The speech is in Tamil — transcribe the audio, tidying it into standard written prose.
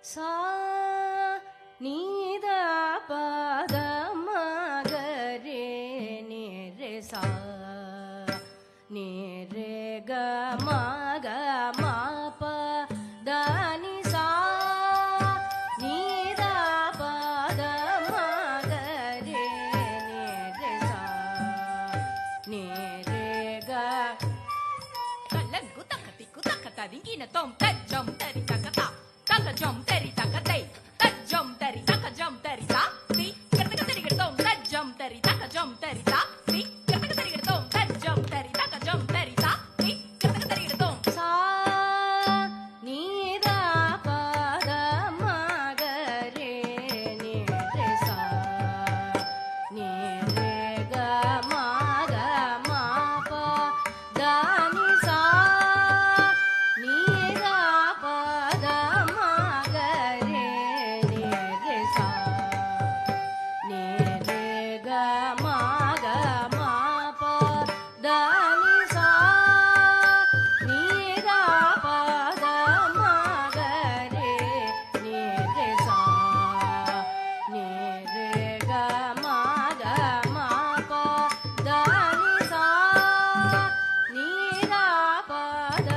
சா நீத பத மகரே நிரே சா நிரே க மக மப தனி சா நீத பத மகரே நிரே சா நிரே க கலங்கு தக்கத்தி குதக்கத்த திங்கின தோம் தஜ்ஜம் தரி தக்கதா தக்கஜம் தரி தக்கதை தஜ்ஜம் தரி தக்கஜம் தரி தா தி கத்தக தரிகடோம் தஜ்ஜம் தரி தக்கஜம் தரி தா தி கத்தக தரிகடோம் தஜ்ஜம் தரி தக்கஜம் தரி தா தி கத்தக தரிகடோம் சா நீத பத மகரே நிரே சா நிரே க மக மப தனி சா நீத பத மகரே நிரே சா நிரே க மக மப தனி சா நீத பத மகரே நிரே சா நிரே க மக மப தனி சா நீத பத